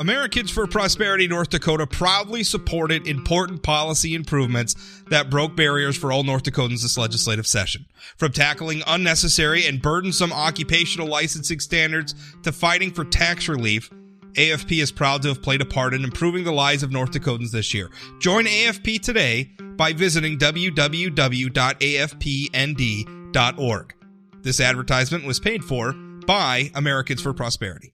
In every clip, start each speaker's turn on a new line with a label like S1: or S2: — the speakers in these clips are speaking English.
S1: Americans for Prosperity North Dakota proudly supported important policy improvements that broke barriers for all North Dakotans this legislative session. From tackling unnecessary and burdensome occupational licensing standards to fighting for tax relief, AFP is proud to have played a part in improving the lives of North Dakotans this year. Join AFP today by visiting www.afpnd.org. This advertisement was paid for by Americans for Prosperity.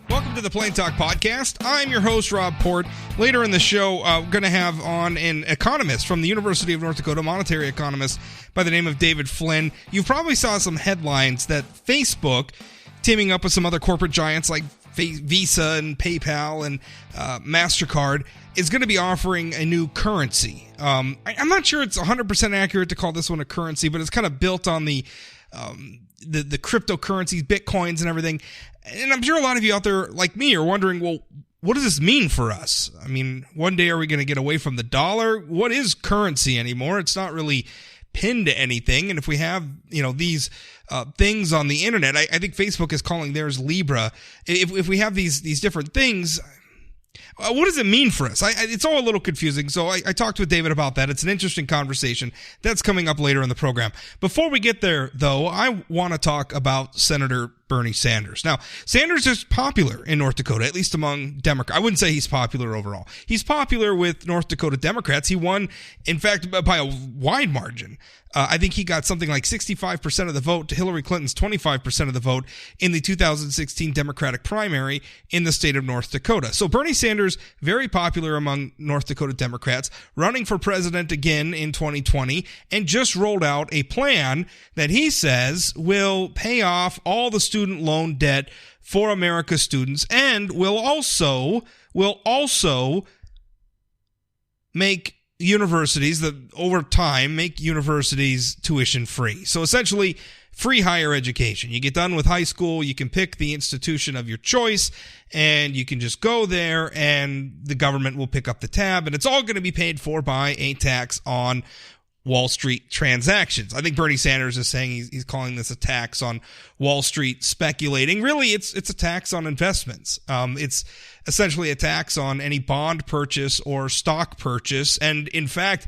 S1: Welcome to the Plain Talk Podcast. I'm your host, Rob Port. Later in the show, we're going to have on an economist from the University of North Dakota, monetary economist by the name of David Flynn. You probably saw some headlines that Facebook, teaming up with some other corporate giants like Visa and PayPal and MasterCard, is going to be offering a new currency. I'm not sure it's 100% accurate to call this one a currency, but it's kind of built on the cryptocurrencies, Bitcoins and everything. And I'm sure a lot of you out there like me are wondering, well, what does this mean for us? I mean, one day are we going to get away from the dollar? What is currency anymore? It's not really pinned to anything. And if we have, these things on the internet, I think Facebook is calling theirs Libra. If we have these different things, what does it mean for us? It's all a little confusing, so I talked with David about that. It's an interesting conversation. That's coming up later in the program. Before we get there, though, I want to talk about Senator Bernie Sanders. Now, Sanders is popular in North Dakota, at least among Democrats. I wouldn't say he's popular overall. He's popular with North Dakota Democrats. He won, in fact, by a wide margin. I think he got something like 65% of the vote to Hillary Clinton's 25% of the vote in the 2016 Democratic primary in the state of North Dakota. So Bernie Sanders, very popular among North Dakota Democrats, running for president again in 2020, and just rolled out a plan that he says will pay off all the student loan debt for America's students and will also make universities that over time make universities tuition free. So essentially free higher education. You get done with high school, you can pick the institution of your choice and you can just go there and the government will pick up the tab and it's all going to be paid for by a tax on Wall Street transactions. I think Bernie Sanders is saying he's calling this a tax on Wall Street speculating. Really, it's a tax on investments. It's essentially a tax on any bond purchase or stock purchase. And in fact,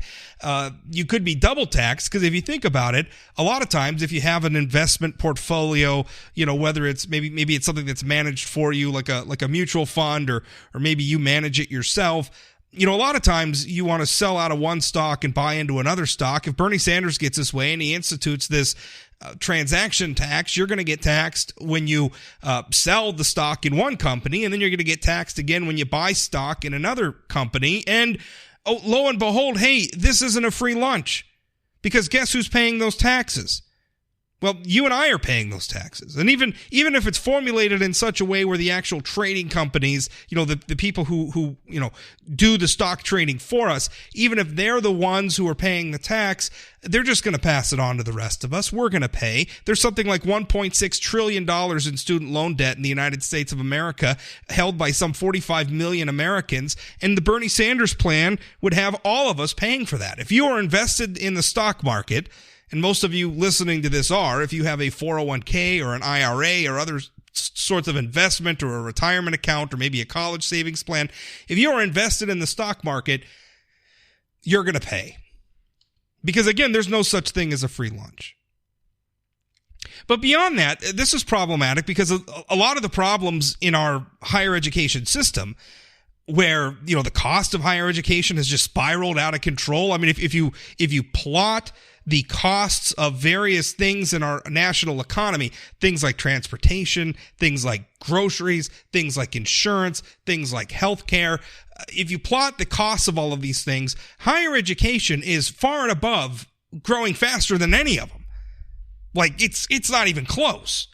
S1: you could be double taxed because if you think about it, a lot of times if you have an investment portfolio, whether it's maybe it's something that's managed for you like a mutual fund or maybe you manage it yourself. A lot of times you want to sell out of one stock and buy into another stock. If Bernie Sanders gets his way and he institutes this transaction tax, you're going to get taxed when you sell the stock in one company, and then you're going to get taxed again when you buy stock in another company. And lo and behold, hey, this isn't a free lunch because guess who's paying those taxes? Well, you and I are paying those taxes. And even if it's formulated in such a way where the actual trading companies, the people who do the stock trading for us, even if they're the ones who are paying the tax, they're just going to pass it on to the rest of us. We're going to pay. There's something like $1.6 trillion in student loan debt in the United States of America, held by some 45 million Americans. And the Bernie Sanders plan would have all of us paying for that. If you are invested in the stock market, and most of you listening to this are, if you have a 401k or an IRA or other sorts of investment or a retirement account or maybe a college savings plan, if you are invested in the stock market, you're going to pay. Because again, there's no such thing as a free lunch. But beyond that, this is problematic because a lot of the problems in our higher education system where, the cost of higher education has just spiraled out of control. I mean, if you plot the costs of various things in our national economy, things like transportation, things like groceries, things like insurance, things like healthcare. If you plot the costs of all of these things, higher education is far and above growing faster than any of them. Like it's not even close.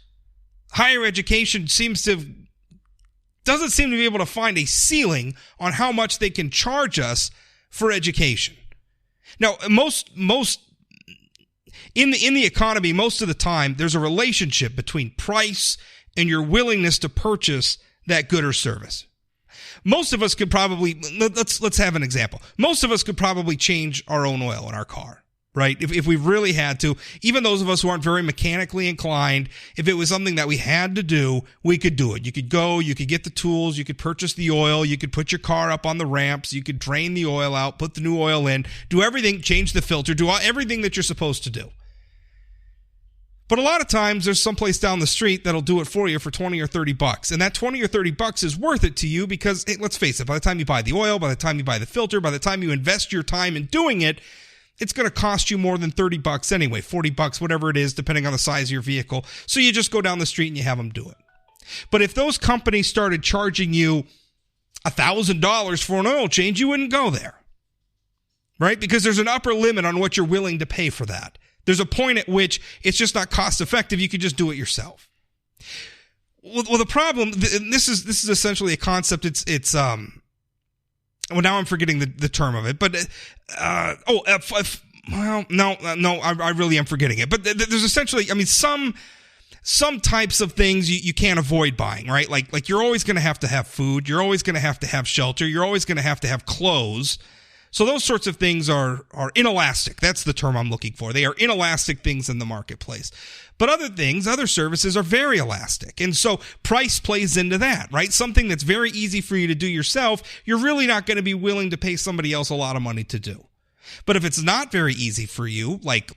S1: Higher education doesn't seem to be able to find a ceiling on how much they can charge us for education. Now, most in the economy, most of the time, there's a relationship between price and your willingness to purchase that good or service. Most of us could probably, let's have an example. Most of us could probably change our own oil in our car, right? If we really had to, even those of us who aren't very mechanically inclined, if it was something that we had to do, we could do it. You could go, you could get the tools, you could purchase the oil, you could put your car up on the ramps, you could drain the oil out, put the new oil in, do everything, change the filter, do everything that you're supposed to do. But a lot of times there's someplace down the street that'll do it for you for $20 or $30. And that $20 or $30 is worth it to you because, hey, let's face it, by the time you buy the oil, by the time you buy the filter, by the time you invest your time in doing it, it's going to cost you more than $30 anyway, $40, whatever it is, depending on the size of your vehicle. So you just go down the street and you have them do it. But if those companies started charging you $1,000 for an oil change, you wouldn't go there, right? Because there's an upper limit on what you're willing to pay for that. There's a point at which it's just not cost effective. You could just do it yourself. Well, the problem, this is essentially a concept. Well, now I'm forgetting the term of it, but I really am forgetting it. But there's essentially, I mean, some types of things you can't avoid buying, right? Like you're always going to have food. You're always going to have shelter. You're always going to have clothes. So those sorts of things are inelastic. That's the term I'm looking for. They are inelastic things in the marketplace. But other services are very elastic. And so price plays into that, right? Something that's very easy for you to do yourself, you're really not going to be willing to pay somebody else a lot of money to do. But if it's not very easy for you, like,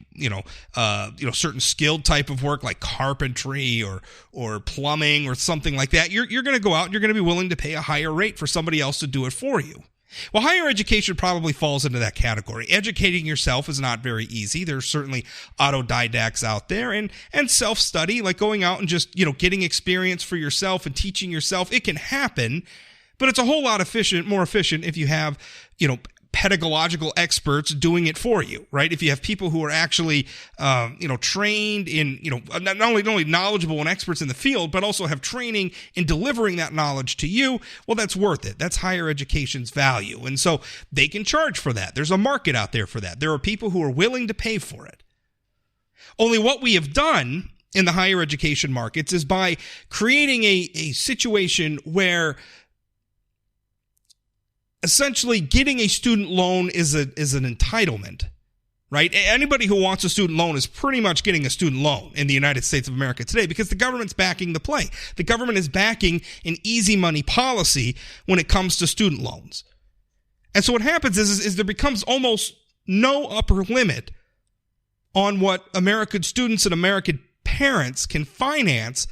S1: certain skilled type of work like carpentry or plumbing or something like that, you're going to go out and you're going to be willing to pay a higher rate for somebody else to do it for you. Well, higher education probably falls into that category. Educating yourself is not very easy. There's certainly autodidacts out there and self-study, like going out and just, getting experience for yourself and teaching yourself. It can happen, but it's a whole lot more efficient if you have, pedagogical experts doing it for you, right? If you have people who are actually, trained in, not only knowledgeable and experts in the field, but also have training in delivering that knowledge to you, well, that's worth it. That's higher education's value. And so they can charge for that. There's a market out there for that. There are people who are willing to pay for it. Only what we have done in the higher education markets is by creating a situation where essentially getting a student loan is an entitlement, right? Anybody who wants a student loan is pretty much getting a student loan in the United States of America today because the government's backing the play. The government is backing an easy money policy when it comes to student loans. And so what happens is there becomes almost no upper limit on what American students and American parents can finance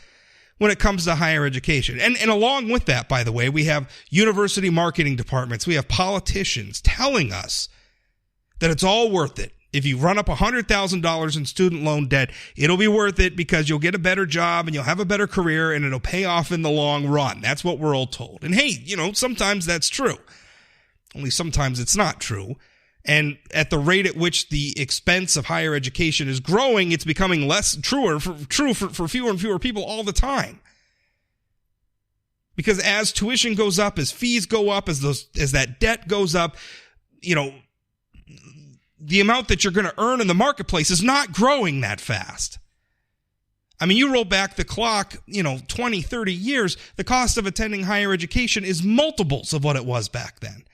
S1: when it comes to higher education. And along with that, by the way, we have university marketing departments. We have politicians telling us that it's all worth it. If you run up $100,000 in student loan debt, it'll be worth it because you'll get a better job and you'll have a better career and it'll pay off in the long run. That's what we're all told. And hey, sometimes that's true. Only sometimes it's not true. And at the rate at which the expense of higher education is growing, it's becoming less true for fewer and fewer people all the time. Because as tuition goes up, as fees go up, as that debt goes up, the amount that you're going to earn in the marketplace is not growing that fast. I mean, you roll back the clock, 20, 30 years, the cost of attending higher education is multiples of what it was back then.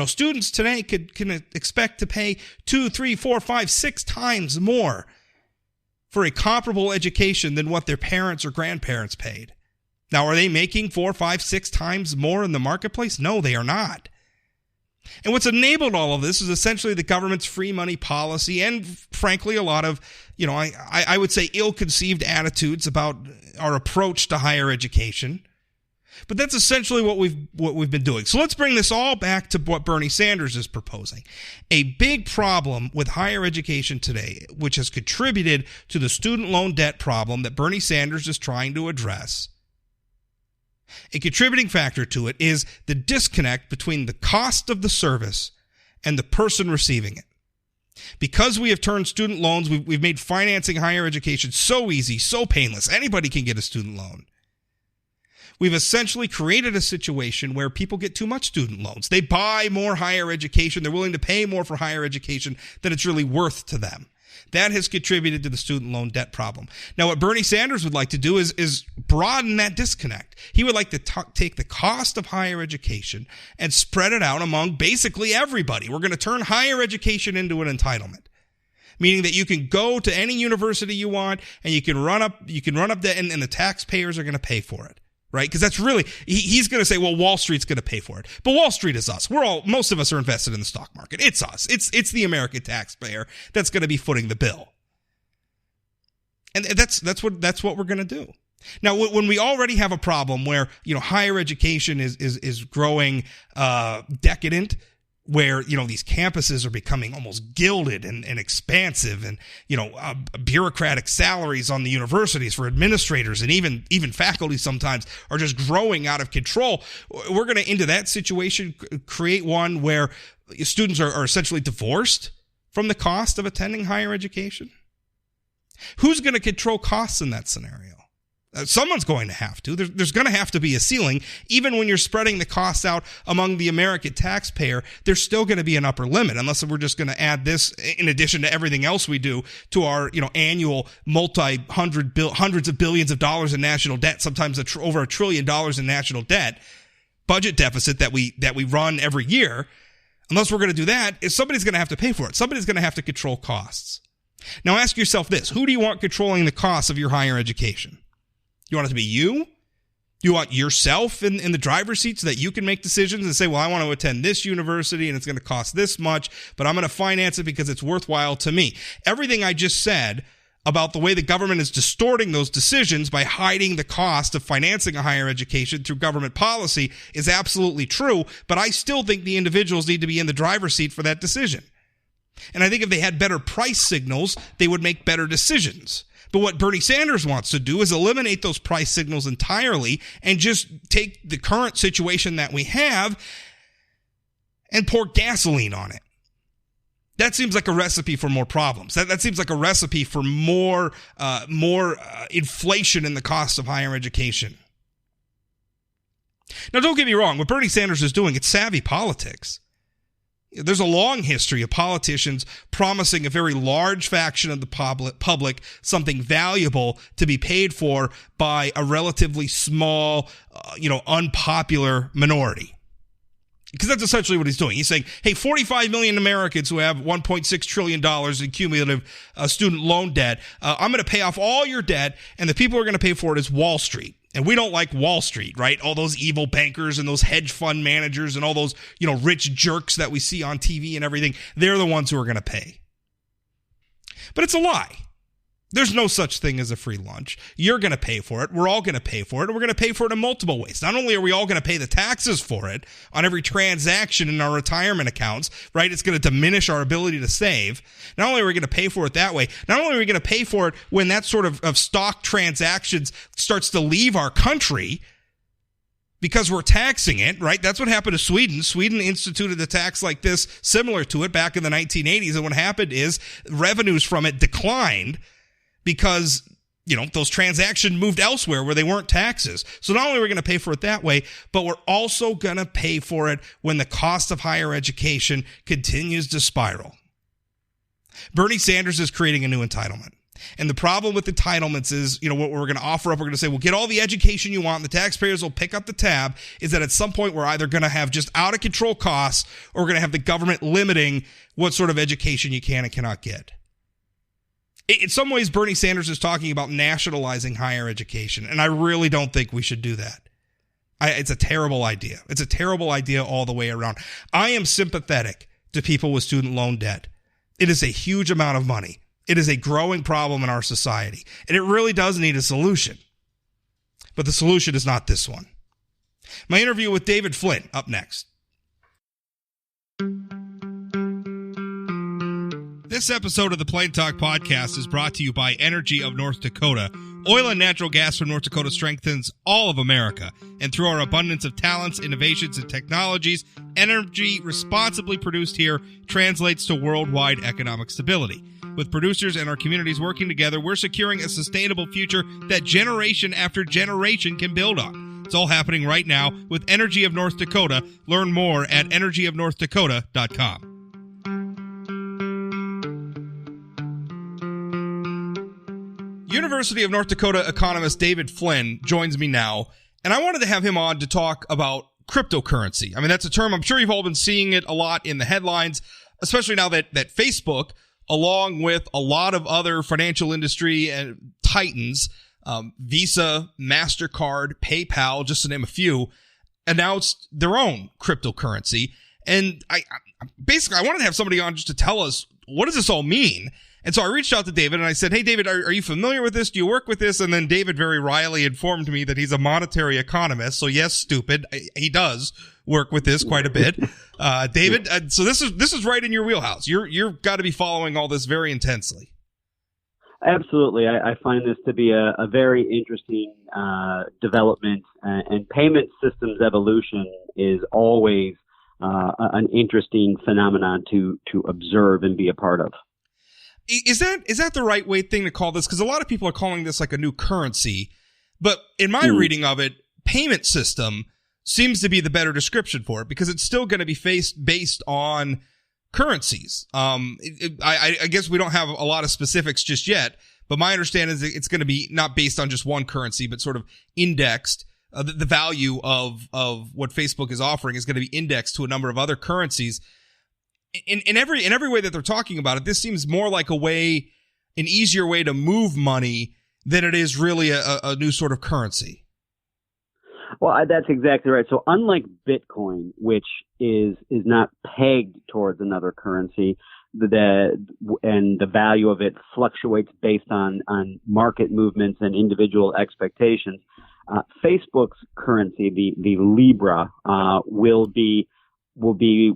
S1: Students today can expect to pay 2, 3, 4, 5, 6 times more for a comparable education than what their parents or grandparents paid. Now, are they making 4, 5, 6 times more in the marketplace? No, they are not. And what's enabled all of this is essentially the government's free money policy and, frankly, a lot of, I would say ill-conceived attitudes about our approach to higher education. But that's essentially what we've been doing. So let's bring this all back to what Bernie Sanders is proposing. A big problem with higher education today, which has contributed to the student loan debt problem that Bernie Sanders is trying to address, a contributing factor to it is the disconnect between the cost of the service and the person receiving it. Because we have turned student loans, we've made financing higher education so easy, so painless. Anybody can get a student loan. We've essentially created a situation where people get too much student loans. They buy more higher education. They're willing to pay more for higher education than it's really worth to them. That has contributed to the student loan debt problem. Now, what Bernie Sanders would like to do is broaden that disconnect. He would like to take the cost of higher education and spread it out among basically everybody. We're going to turn higher education into an entitlement. meaning that you can go to any university you want and you can run up debt and the taxpayers are going to pay for it. Right? Because that's really, he's going to say, well, Wall Street's going to pay for it. But Wall Street is us. Most of us are invested in the stock market. It's us. It's the American taxpayer that's going to be footing the bill. And that's what we're going to do. Now, when we already have a problem where, higher education is growing, decadent, where, these campuses are becoming almost gilded and expansive and, bureaucratic salaries on the universities for administrators and even faculty sometimes are just growing out of control. We're going to, into that situation, create one where students are essentially divorced from the cost of attending higher education. Who's going to control costs in that scenario? Someone's going to have to. There's going to have to be a ceiling. Even when you're spreading the costs out among the American taxpayer, there's still going to be an upper limit, unless we're just going to add this in addition to everything else we do to our, annual hundreds of billions of dollars in national debt, sometimes over $1 trillion in national debt, budget deficit that we run every year. Unless we're going to do that, somebody's going to have to pay for it. Somebody's going to have to control costs. Now ask yourself this: who do you want controlling the costs of your higher education? You want it to be you? Do you want yourself in the driver's seat so that you can make decisions and say, well, I want to attend this university and it's going to cost this much, but I'm going to finance it because it's worthwhile to me? Everything I just said about the way the government is distorting those decisions by hiding the cost of financing a higher education through government policy is absolutely true, but I still think the individuals need to be in the driver's seat for that decision. And I think if they had better price signals, they would make better decisions. But what Bernie Sanders wants to do is eliminate those price signals entirely and just take the current situation that we have and pour gasoline on it. That seems like a recipe for more problems. That seems like a recipe for more inflation in the cost of higher education. Now, don't get me wrong. What Bernie Sanders is doing, it's savvy politics. There's a long history of politicians promising a very large faction of the public something valuable to be paid for by a relatively small, unpopular minority. Because that's essentially what he's doing. He's saying, hey, 45 million Americans who have $1.6 trillion in cumulative student loan debt, I'm going to pay off all your debt, and the people who are going to pay for it is Wall Street. And we don't like Wall Street, right? All those evil bankers and those hedge fund managers and all those, rich jerks that we see on TV and everything. They're the ones who are going to pay. But it's a lie. There's no such thing as a free lunch. You're going to pay for it. We're all going to pay for it. And we're going to pay for it in multiple ways. Not only are we all going to pay the taxes for it on every transaction in our retirement accounts, right? It's going to diminish our ability to save. Not only are we going to pay for it that way, not only are we going to pay for it when that sort of stock transactions starts to leave our country because we're taxing it, right? That's what happened to Sweden. Sweden instituted a tax like this, similar to it, back in the 1980s. And what happened is revenues from it declined because, those transactions moved elsewhere where they weren't taxes. So not only are we going to pay for it that way, but we're also going to pay for it when the cost of higher education continues to spiral. Bernie Sanders is creating a new entitlement. And the problem with entitlements is, what we're going to offer up, we're going to say, well, get all the education you want, and the taxpayers will pick up the tab, is that at some point we're either going to have just out of control costs, or we're going to have the government limiting what sort of education you can and cannot get. In some ways, Bernie Sanders is talking about nationalizing higher education, and I really don't think we should do that. It's a terrible idea. It's a terrible idea all the way around. I am sympathetic to people with student loan debt. It is a huge amount of money. It is a growing problem in our society, and it really does need a solution. But the solution is not this one. My interview with David Flynn, up next. This episode of the Plain Talk Podcast is brought to you by Energy of North Dakota. Oil and natural gas from North Dakota strengthens all of America. And through our abundance of talents, innovations, and technologies, energy responsibly produced here translates to worldwide economic stability. With producers and our communities working together, we're securing a sustainable future that generation after generation can build on. It's all happening right now with Energy of North Dakota. Learn more at energyofnorthdakota.com. University of North Dakota economist David Flynn joins me now, and I wanted to have him on to talk about cryptocurrency. I mean, that's a term, I'm sure you've all been seeing it a lot in the headlines, especially now that Facebook along with a lot of other financial industry and titans, Visa, MasterCard, PayPal, just to name a few, announced their own cryptocurrency. And I wanted to have somebody on just to tell us, what does this all mean? And so I reached out to David and I said, hey, David, are you familiar with this? Do you work with this? And then David very wryly informed me that he's a monetary economist. So yes, stupid. He does work with this quite a bit. David, so this is right in your wheelhouse. You've got to be following all this very intensely.
S2: Absolutely. I find this to be a very interesting development, and payment systems evolution is always an interesting phenomenon to observe and be a part of.
S1: Is that the right thing to call this? Because a lot of people are calling this like a new currency, but in my reading of it, payment system seems to be the better description for it, because it's still going to be based on currencies. I guess we don't have a lot of specifics just yet, but my understanding is that it's going to be not based on just one currency, but sort of indexed. The value of what Facebook is offering is going to be indexed to a number of other currencies. In every way that they're talking about it, this seems more like an easier way to move money than it is really a new sort of currency.
S2: Well, that's exactly right. So unlike Bitcoin, which is not pegged towards another currency, and the value of it fluctuates based on market movements and individual expectations, Facebook's currency, the Libra, will be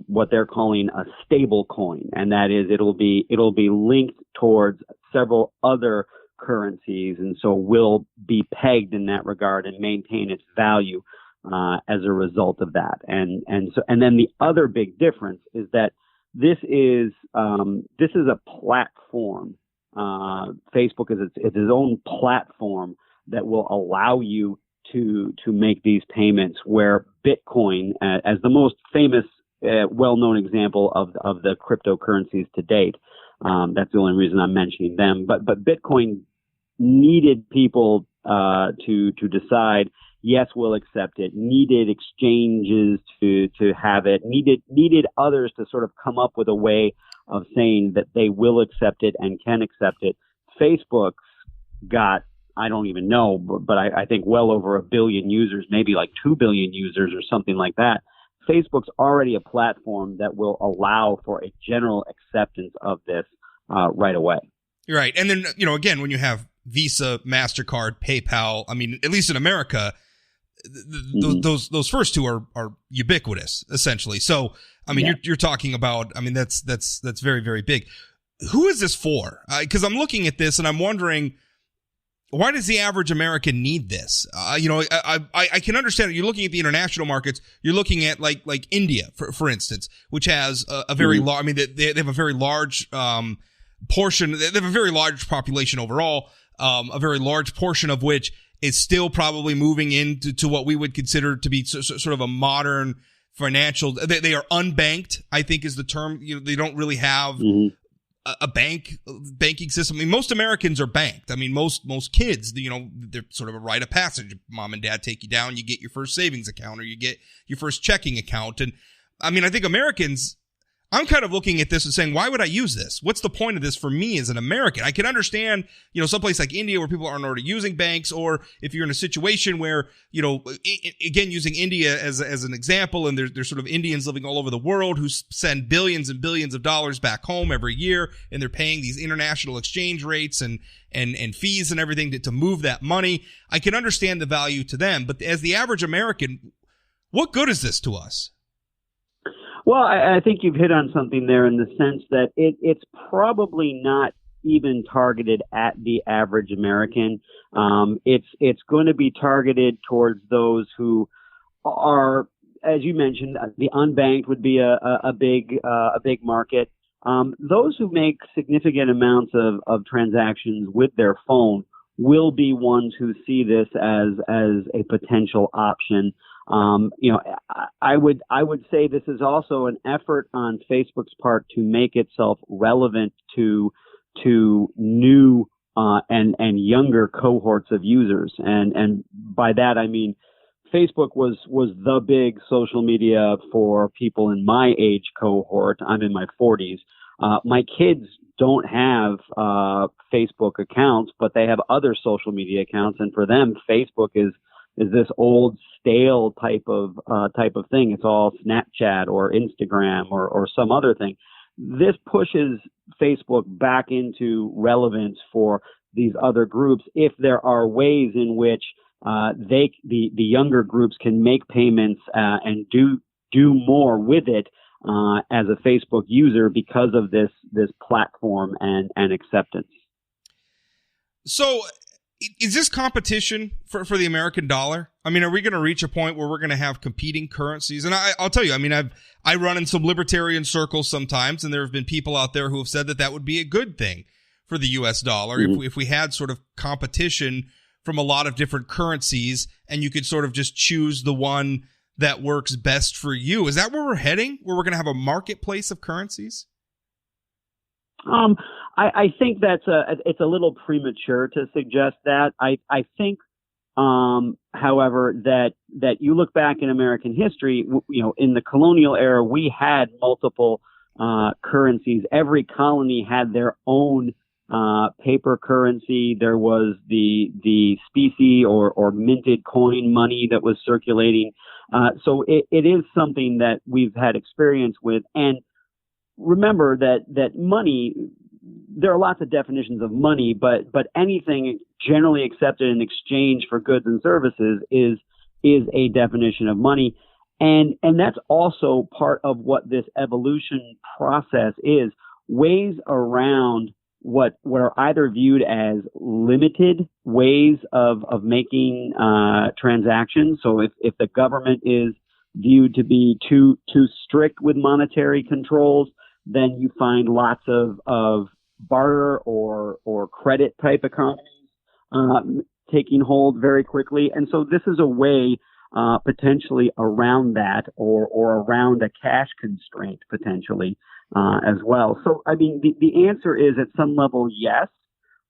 S2: what they're calling a stable coin, and that is it'll be linked towards several other currencies, and so will be pegged in that regard and maintain its value as a result of that. And then the other big difference is that this is a platform. Facebook is its own platform that will allow you to make these payments, where Bitcoin, as the most famous, well-known example of the cryptocurrencies to date, that's the only reason I'm mentioning them. But Bitcoin needed people to decide, yes, we'll accept it. Needed exchanges to have it. Needed others to sort of come up with a way of saying that they will accept it and can accept it. Facebook's got, I don't even know, but I think well over 1 billion users, maybe like 2 billion users or something like that. Facebook's already a platform that will allow for a general acceptance of this right away.
S1: Right. And then, again, when you have Visa, MasterCard, PayPal, I mean, at least in America, those first two are ubiquitous, essentially. So, I mean, you're talking about, I mean, that's very, very big. Who is this for? Because I'm looking at this and I'm wondering, why does the average American need this? I can understand you're looking at the international markets. You're looking at like India, for instance, which has a very large. I mean, they have a very large portion. They have a very large population overall. A very large portion of which is still probably moving into what we would consider to be sort of a modern financial. They are unbanked, I think, is the term. They don't really have a banking system. I mean, most Americans are banked. I mean, most kids, they're sort of a rite of passage. Mom and dad take you down, you get your first savings account or you get your first checking account. And I mean, I think Americans, I'm kind of looking at this and saying, why would I use this? What's the point of this for me as an American? I can understand, someplace like India where people aren't already using banks, or if you're in a situation where, again, using India as an example, and there's sort of Indians living all over the world who send billions and billions of dollars back home every year, and they're paying these international exchange rates and fees and everything to move that money. I can understand the value to them, but as the average American, what good is this to us?
S2: Well, I think you've hit on something there in the sense that it's probably not even targeted at the average American. It's going to be targeted towards those who are, as you mentioned, the unbanked would be a big market. Those who make significant amounts of transactions with their phone will be ones who see this as a potential option. I would say this is also an effort on Facebook's part to make itself relevant to new and younger cohorts of users, and by that I mean Facebook was the big social media for people in my age cohort. I'm in my 40s. My kids don't have Facebook accounts, but they have other social media accounts, and for them, Facebook is this old stale type of thing. It's all Snapchat or Instagram or some other thing. This pushes Facebook back into relevance for these other groups if there are ways in which the younger groups can make payments and do more with it as a Facebook user because of this platform and acceptance.
S1: So is this competition for the American dollar? I mean, are we going to reach a point where we're going to have competing currencies? And I'll tell you, I mean, I run in some libertarian circles sometimes, and there have been people out there who have said that would be a good thing for the U.S. dollar if we had sort of competition from a lot of different currencies, and you could sort of just choose the one that works best for you. Is that where we're heading, where we're going to have a marketplace of currencies?
S2: I think it's a little premature to suggest that. I think, however, that you look back in American history, in the colonial era, we had multiple currencies. Every colony had their own paper currency. There was the specie or minted coin money that was circulating. So it is something that we've had experience with. And remember that money, there are lots of definitions of money, but anything generally accepted in exchange for goods and services is a definition of money. And that's also part of what this evolution process is, ways around what are either viewed as limited ways of making transactions. So if the government is viewed to be too strict with monetary controls, then you find lots of barter or credit type economies taking hold very quickly. And so this is a way potentially around that or around a cash constraint potentially as well. So, I mean, the answer is at some level, yes,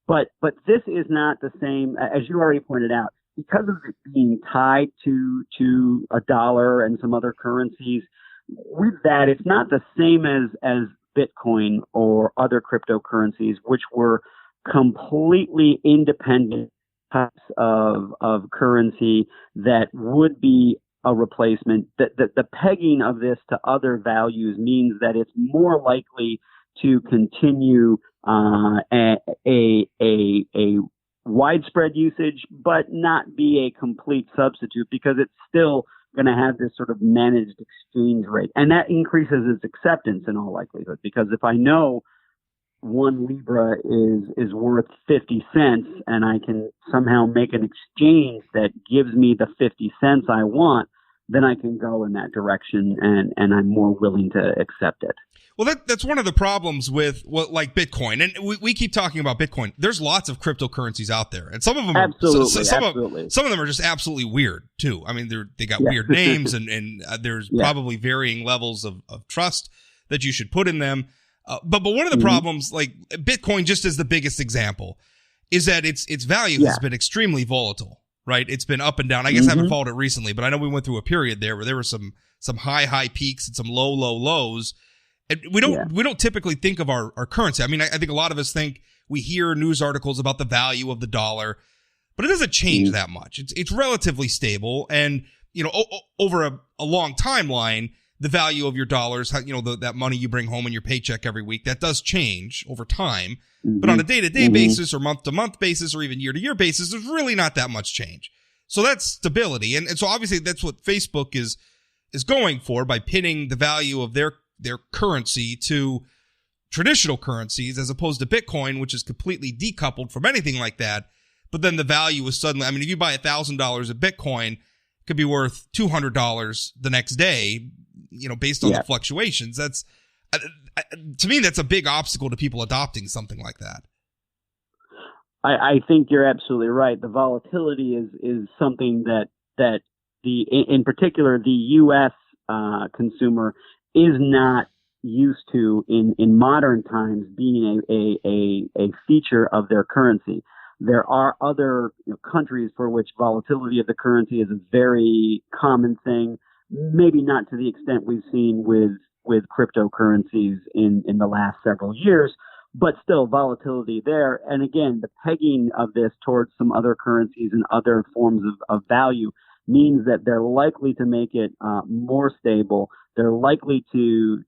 S2: but this is not the same, as you already pointed out, because of it being tied to a dollar and some other currencies. With that, it's not the same as Bitcoin or other cryptocurrencies, which were completely independent types of currency that would be a replacement. The pegging of this to other values means that it's more likely to continue a widespread usage, but not be a complete substitute, because it's still going to have this sort of managed exchange rate. And that increases its acceptance in all likelihood, because if I know 1 Libra is worth 50 cents and I can somehow make an exchange that gives me the 50 cents I want, then I can go in that direction and I'm more willing to accept it.
S1: Well, that's one of the problems with like Bitcoin, and we keep talking about Bitcoin. There's lots of cryptocurrencies out there, and some of them some of them are just absolutely weird too. I mean, they got weird names, and there's probably varying levels of trust that you should put in them. But one of the problems, like Bitcoin, just as the biggest example, is that its value has been extremely volatile. Right, it's been up and down. I guess I haven't followed it recently, but I know we went through a period there where there were some high peaks and some low lows. And we don't typically think of our currency. I mean, I think a lot of us think we hear news articles about the value of the dollar, but it doesn't change that much. It's relatively stable, and over a long timeline, the value of your dollars, that money you bring home in your paycheck every week, that does change over time. But on a day-to-day basis or month-to-month basis or even year-to-year basis, there's really not that much change. So that's stability. And so obviously that's what Facebook is going for by pinning the value of their currency to traditional currencies as opposed to Bitcoin, which is completely decoupled from anything like that. But then the value is suddenly, I mean, if you buy $1,000 of Bitcoin, it could be worth $200 the next day, based on the fluctuations. That's, to me, that's a big obstacle to people adopting something like that.
S2: I think you're absolutely right. The volatility is something that in particular, the U.S. Consumer is not used to in modern times being a feature of their currency. There are other countries for which volatility of the currency is a very common thing, maybe not to the extent we've seen with cryptocurrencies in the last several years, but still volatility there. And again, the pegging of this towards some other currencies and other forms of value means that they're likely to make it more stable. They're likely to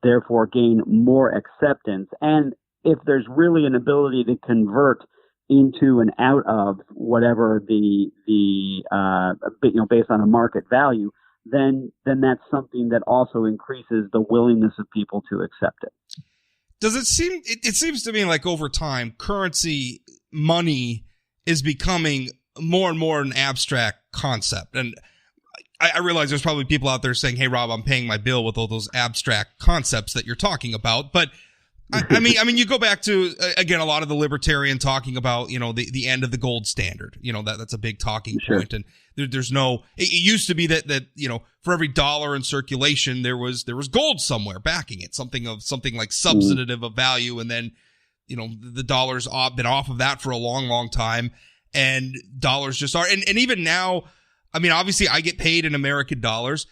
S2: therefore gain more acceptance. And if there's really an ability to convert into and out of whatever based on a market value, then that's something that also increases the willingness of people to accept it.
S1: Does it seem? It seems to me like over time, currency, money, is becoming more and more an abstract concept. And I realize there's probably people out there saying, "Hey, Rob, I'm paying my bill with all those abstract concepts that you're talking about." But I mean, you go back to again a lot of the libertarian talking about the end of the gold standard. That's a big talking point. And there's no. It used to be that for every dollar in circulation there was gold somewhere backing it, something like substantive of value, and then the dollar's been off of that for a long time, and dollars just are. And even now, I mean, obviously I get paid in American dollars.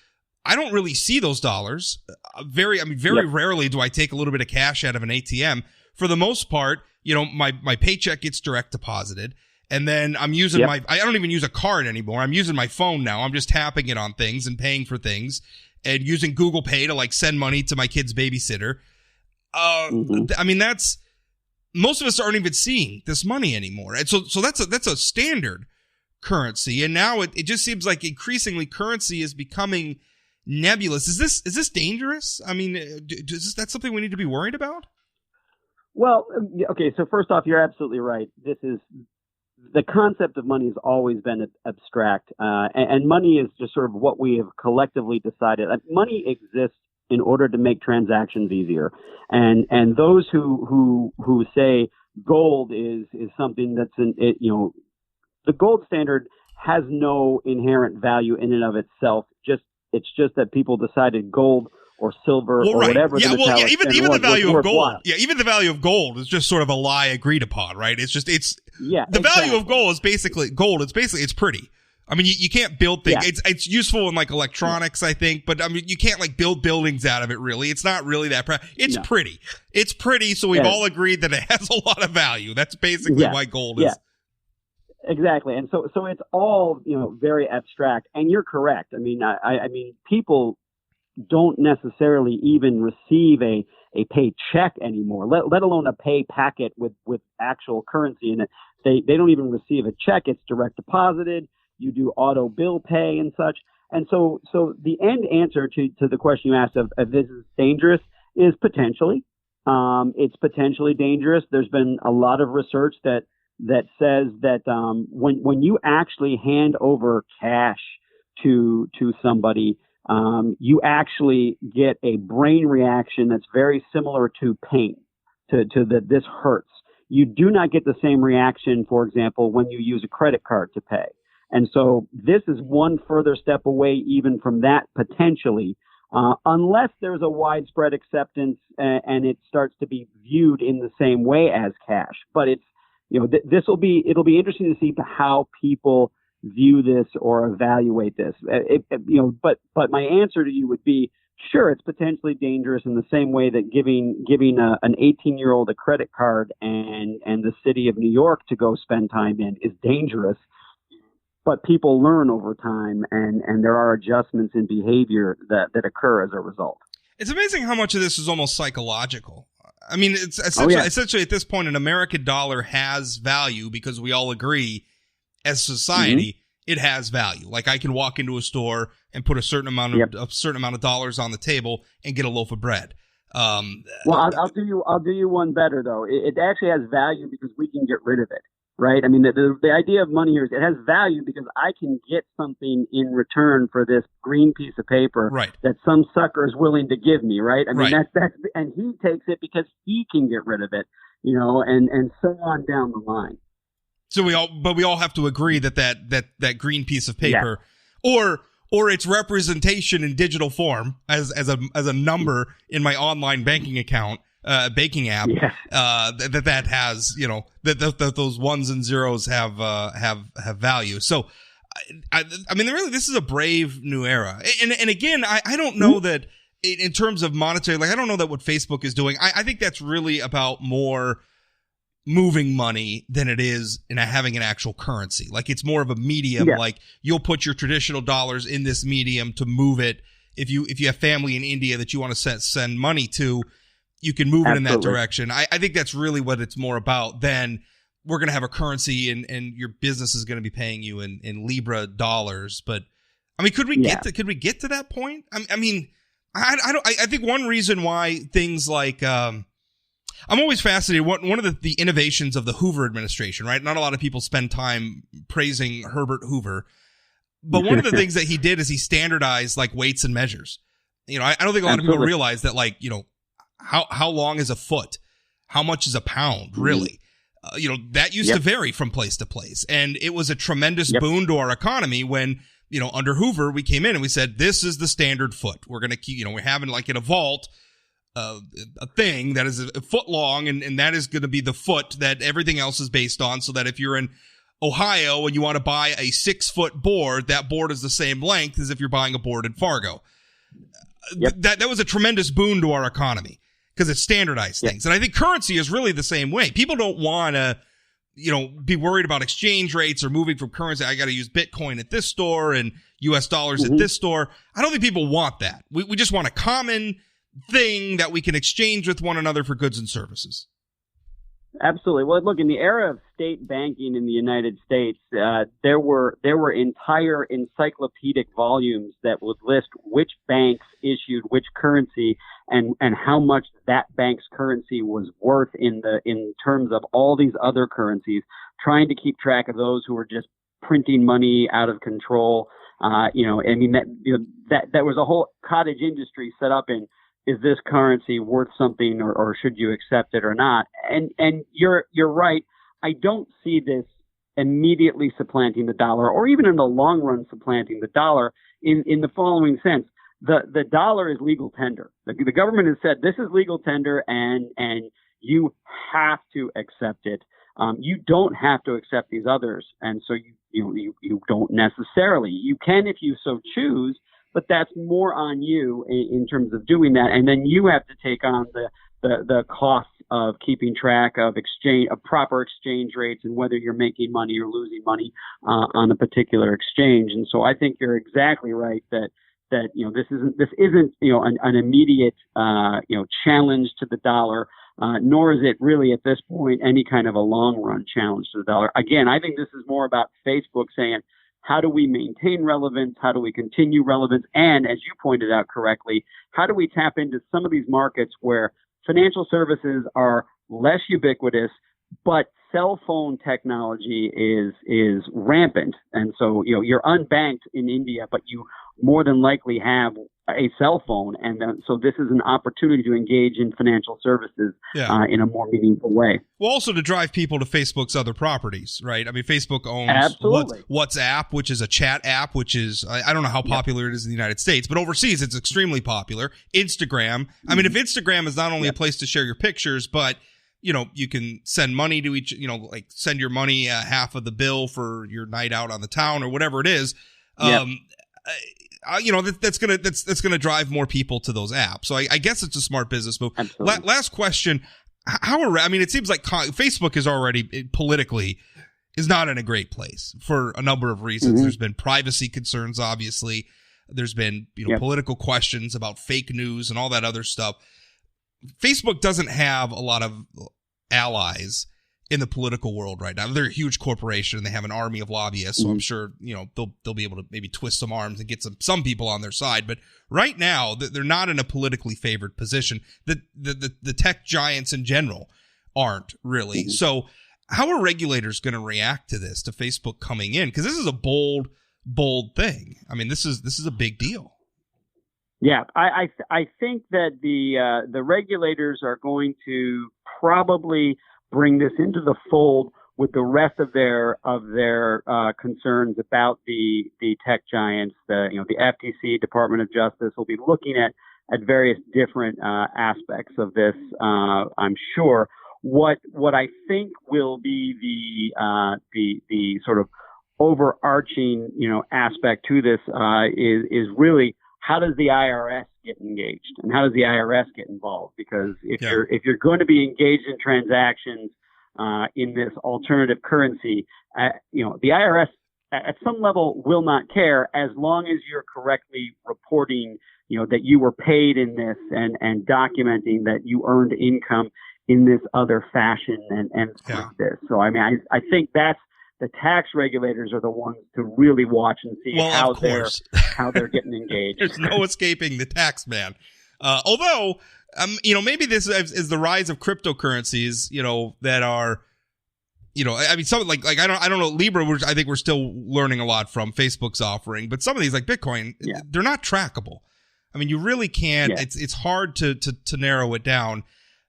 S1: I don't really see those dollars. Very rarely do I take a little bit of cash out of an ATM. For the most part, my paycheck gets direct deposited, and then I'm using I don't even use a card anymore. I'm using my phone now. I'm just tapping it on things and paying for things, and using Google Pay to send money to my kid's babysitter. I mean, most of us aren't even seeing this money anymore, and so that's a standard currency. And now it just seems like increasingly currency is becoming nebulous. Is this dangerous? I mean, that's something we need to be worried about?
S2: Well, okay. So first off, you're absolutely right. The concept of money has always been abstract, and money is just sort of what we have collectively decided. Money exists in order to make transactions easier, and those who say gold is something that's the gold standard has no inherent value in and of itself. It's just that people decided gold or silver or whatever.
S1: Yeah, even the value of gold. Yeah, even the value of gold is just sort of a lie agreed upon, right? The value of gold is basically gold. It's pretty. I mean, you can't build things. Yeah. It's useful in electronics, I think, but I mean, you can't build buildings out of it. Really, it's not really that. It's pretty. It's pretty. So we've all agreed that it has a lot of value. That's basically why gold is.
S2: Exactly. And so it's all, very abstract, and you're correct. I mean, I mean, people don't necessarily even receive a paycheck anymore, let alone a pay packet with actual currency in it. They don't even receive a check. It's direct deposited. You do auto bill pay and such. And so the end answer to the question you asked of this is dangerous is potentially. It's potentially dangerous. There's been a lot of research that says that when you actually hand over cash to somebody, you actually get a brain reaction that's very similar to pain, to that this hurts. You do not get the same reaction, for example, when you use a credit card to pay. And so this is one further step away even from that potentially, unless there's a widespread acceptance and it starts to be viewed in the same way as cash. But it's, it'll be interesting to see how people view this or evaluate this. But my answer to you would be, sure, it's potentially dangerous in the same way that giving an 18-year-old a credit card and the city of New York to go spend time in is dangerous. But people learn over time, and there are adjustments in behavior that occur as a result.
S1: It's amazing how much of this is almost psychological. I mean, it's essentially at this point, an American dollar has value because we all agree as society it has value. Like I can walk into a store and put a certain amount of dollars on the table and get a loaf of bread.
S2: Well, I'll do you one better though. It actually has value because we can get rid of it. Right. I mean, the idea of money here is it has value because I can get something in return for this green piece of paper that some sucker is willing to give me. Right. I mean, that's and he takes it because he can get rid of it, and so on down the line.
S1: So we all have to agree that green piece of paper or its representation in digital form as a number in my online banking account. Banking app, that has, that those ones and zeros have value. So, I mean, really, this is a brave new era. And again, I don't know that in terms of monetary, like I don't know that what Facebook is doing. I think that's really about more moving money than it is in having an actual currency. Like it's more of a medium.
S2: Yeah.
S1: Like you'll put your traditional dollars in this medium to move it. If you have family in India that you want to send money to, you can move it in that direction. I think that's really what it's more about than we're going to have a currency and your business is going to be paying you in Libra dollars. But I mean, could we get to that point? I mean, I think one reason why things like, I'm always fascinated. One of the innovations of the Hoover administration, right? Not a lot of people spend time praising Herbert Hoover, but one of the things that he did is he standardized like weights and measures. You know, I don't think a lot of people realize that, like, you know, how long is a foot? How much is a pound, really? You know, that used to vary from place to place. And it was a tremendous boon to our economy when, you know, under Hoover, we came in and we said, this is the standard foot. We're going to keep, you know, we're having like in a vault, a thing that is a foot long, and that is going to be the foot that everything else is based on, so that if you're in Ohio and you want to buy a 6-foot board, that board is the same length as if you're buying a board in Fargo. That was a tremendous boon to our economy because it standardized things. And I think currency is really the same way. People don't want to, you know, be worried about exchange rates or moving from currency. I got to use Bitcoin at this store and US dollars at this store. I don't think people want that. We just want a common thing that we can exchange with one another for goods and services.
S2: Absolutely. Well, look, in the era of state banking in the United States, there were entire encyclopedic volumes that would list which banks issued which currency and how much that bank's currency was worth in terms of all these other currencies, trying to keep track of those who were just printing money out of control. You know, I mean, that was a whole cottage industry set up in, is this currency worth something, or should you accept it or not? And you're right. I don't see this immediately supplanting the dollar, or even in the long run supplanting the dollar, in the following sense. The dollar is legal tender. The government has said this is legal tender, and you have to accept it. You don't have to accept these others, and so you don't necessarily. You can if you so choose, but that's more on you in terms of doing that. And then you have to take on the costs of keeping track of proper exchange rates and whether you're making money or losing money on a particular exchange. And so I think you're exactly right that you know, this isn't you know, an immediate you know, challenge to the dollar, nor is it really at this point any kind of a long run challenge to the dollar. Again, I think this is more about Facebook saying, how do we maintain relevance? How do we continue relevance? And as you pointed out correctly, how do we tap into some of these markets where financial services are less ubiquitous, but cell phone technology is rampant? And so, you know, you're unbanked in India, but you more than likely have a cell phone. And so this is an opportunity to engage in financial services in a more meaningful way.
S1: Well, also to drive people to Facebook's other properties, right? I mean, Facebook owns WhatsApp, which is a chat app, which is, I don't know how popular it is in the United States, but overseas it's extremely popular. Instagram. I mean, if Instagram is not only a place to share your pictures, but, you know, you can send money to each, you know, like send your money half of the bill for your night out on the town or whatever it is. You know, that's gonna drive more people to those apps. So I guess it's a smart business move. Last question: I mean, it seems like Facebook is already politically is not in a great place for a number of reasons. There's been privacy concerns, obviously. There's been political questions about fake news and all that other stuff. Facebook doesn't have a lot of allies in the political world right now. They're a huge corporation and they have an army of lobbyists, so I'm sure, you know, they'll be able to maybe twist some arms and get some people on their side. But right now, they're not in a politically favored position. The tech giants in general aren't really. So how are regulators going to react to this, to Facebook coming in? Because this is a bold thing. I mean, this is a big deal.
S2: Yeah, I think that the regulators are going to probably bring this into the fold with the rest of their concerns about the tech giants. The FTC, Department of Justice, will be looking at various different aspects of this. I'm sure. What I think will be the sort of overarching aspect to this is really how does the IRS get engaged and how does the IRS get involved? Because if you're going to be engaged in transactions in this alternative currency, the IRS at some level will not care as long as you're correctly reporting, that you were paid in this and documenting that you earned income in this other fashion and through this. So, I think that's the tax regulators are the ones to really watch and see how they're getting engaged.
S1: There's no escaping the tax man. Although, maybe this is the rise of cryptocurrencies, that are, something like I don't know, Libra, which I think we're still learning a lot from Facebook's offering, but some of these like Bitcoin, they're not trackable. You really can't. Yeah. It's hard to narrow it down.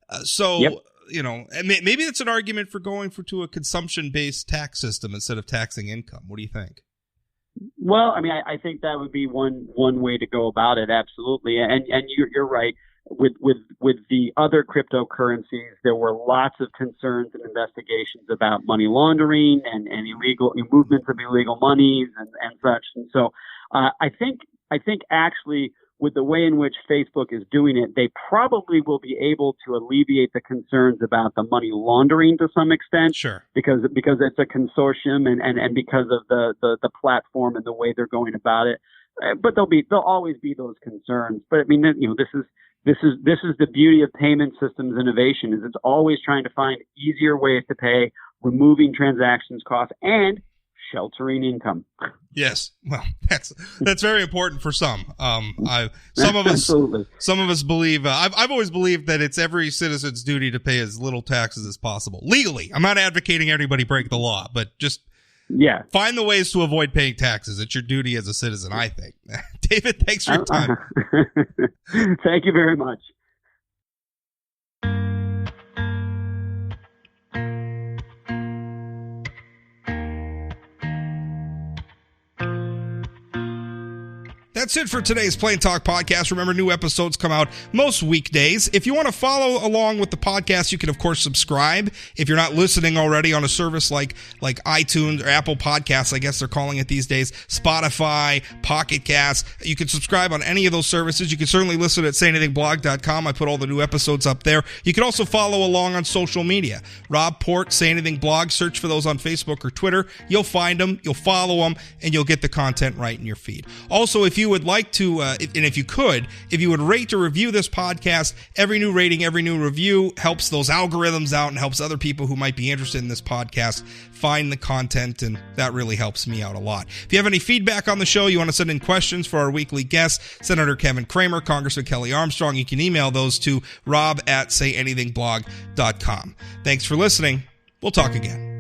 S1: Maybe it's an argument for going to a consumption-based tax system instead of taxing income. What do you think?
S2: Well, I think that would be one way to go about it. Absolutely, and you're right. With the other cryptocurrencies, there were lots of concerns and investigations about money laundering and illegal movements of illegal monies and such. And so, I think actually, with the way in which Facebook is doing it, they probably will be able to alleviate the concerns about the money laundering to some extent.
S1: Sure. Because
S2: it's a consortium and because of the platform and the way they're going about it. But there'll always be those concerns. But this is the beauty of payment systems innovation, is it's always trying to find easier ways to pay, removing transactions costs, and sheltering income.
S1: Yes, well, that's very important for some. Some of us believe. I've always believed that it's every citizen's duty to pay as little taxes as possible legally. I'm not advocating everybody break the law, but just find the ways to avoid paying taxes. It's your duty as a citizen, I think. David, thanks for your time.
S2: Thank you very much.
S1: That's it for today's Plain Talk Podcast. Remember, new episodes come out most weekdays. If you want to follow along with the podcast, you can, of course, subscribe. If you're not listening already on a service like iTunes or Apple Podcasts, I guess they're calling it these days, Spotify, Pocket Cast, you can subscribe on any of those services. You can certainly listen at sayanythingblog.com. I put all the new episodes up there. You can also follow along on social media. Rob Port, Say Anything Blog, search for those on Facebook or Twitter. You'll find them, you'll follow them, and you'll get the content right in your feed. Also, if you would like to, and if you would rate or review this podcast, every new rating, every new review helps those algorithms out and helps other people who might be interested in this podcast find the content, and that really helps me out a lot. If you have any feedback on the show, you want to send in questions for our weekly guests, Senator Kevin Cramer, Congressman Kelly Armstrong, you can email those to rob@sayanythingblog.com. Thanks for listening. We'll talk again.